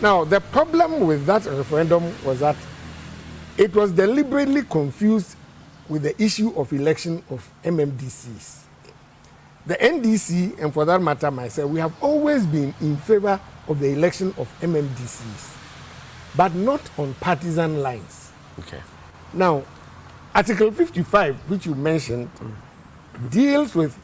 Now, the problem with that referendum was that it was deliberately confused with the issue of election of MMDCs. The NDC, and for that matter myself, we have always been in favor of the election of MMDCs, but not on partisan lines. Okay. Now, Article 55, which you mentioned, deals with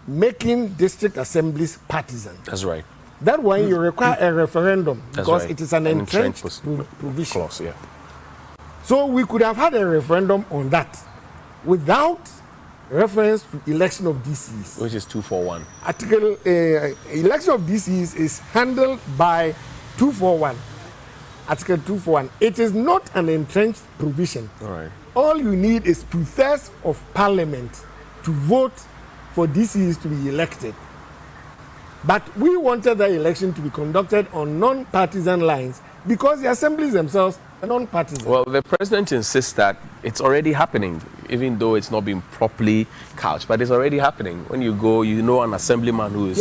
making district assemblies partisan. That's right. That one you require a referendum because right. it is an entrenched provision. Clause, yeah. So we could have had a referendum on that without reference to election of DCs. Which is 241. Article election of DCs is handled by 241. Article 241. It is not an entrenched provision. All right. All you need is 2/3 of parliament to vote for DCs to be elected. But we wanted the election to be conducted on non-partisan lines because the assemblies themselves are non-partisan. Well, the president insists that it's already happening, even though it's not been properly couched, but it's already happening. When you go, you know an assemblyman who is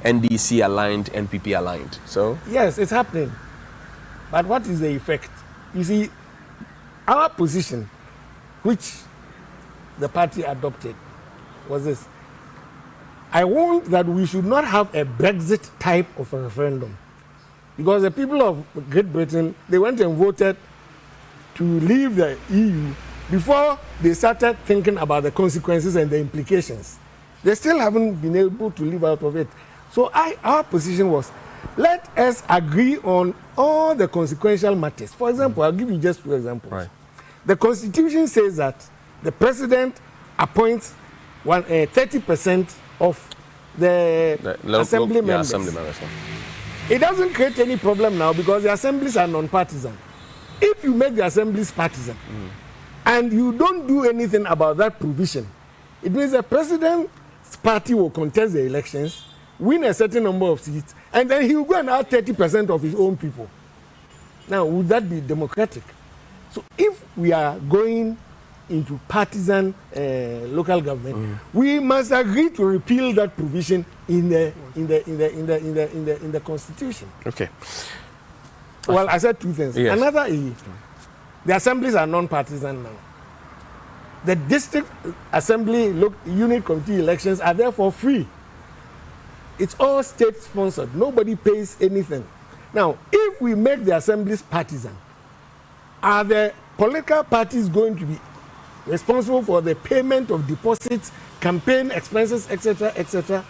NDC aligned, NPP aligned. So yes, it's happening. But what is the effect? You see, our position, which the party adopted, was this. I want that we should not have a Brexit type of a referendum. Because the people of Great Britain, they went and voted to leave the EU before they started thinking about the consequences and the implications. They still haven't been able to live out of it. So our position was, let us agree on all the consequential matters. For example, I'll give you just 2 examples. Right. The Constitution says that the president appoints 30% of the assembly members. Assembly members. It doesn't create any problem now because the assemblies are non-partisan. If you make the assemblies partisan and you don't do anything about that provision, it means the president's party will contest the elections, win a certain number of seats, and then he will go and add 30% of his own people. Now, would that be democratic? So if we are going into partisan local government, we must agree to repeal that provision in the Constitution. Okay. Well, I said 2 things. Yes. Another is the assemblies are non-partisan now. The district assembly unit committee elections are therefore free. It's all state-sponsored. Nobody pays anything. Now, if we make the assemblies partisan, are the political parties going to be responsible for the payment of deposits, campaign expenses, etc., etc.?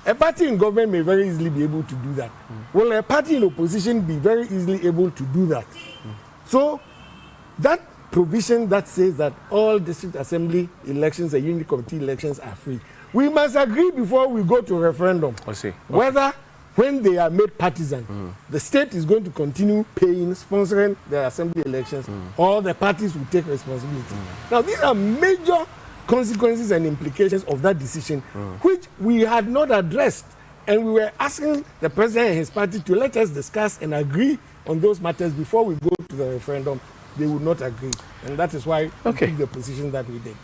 A party in government may very easily be able to do that. Will a party in opposition be very easily able to do that? So that provision that says that all district assembly elections and unit committee elections are free, we must agree before we go to referendum. I see. Okay. Whether when they are made partisan, the state is going to continue paying, sponsoring the assembly elections, or the parties will take responsibility. Now, these are major consequences and implications of that decision, which we had not addressed. And we were asking the president and his party to let us discuss and agree on those matters before we go to the referendum. They would not agree. And that is why we took the position that we did.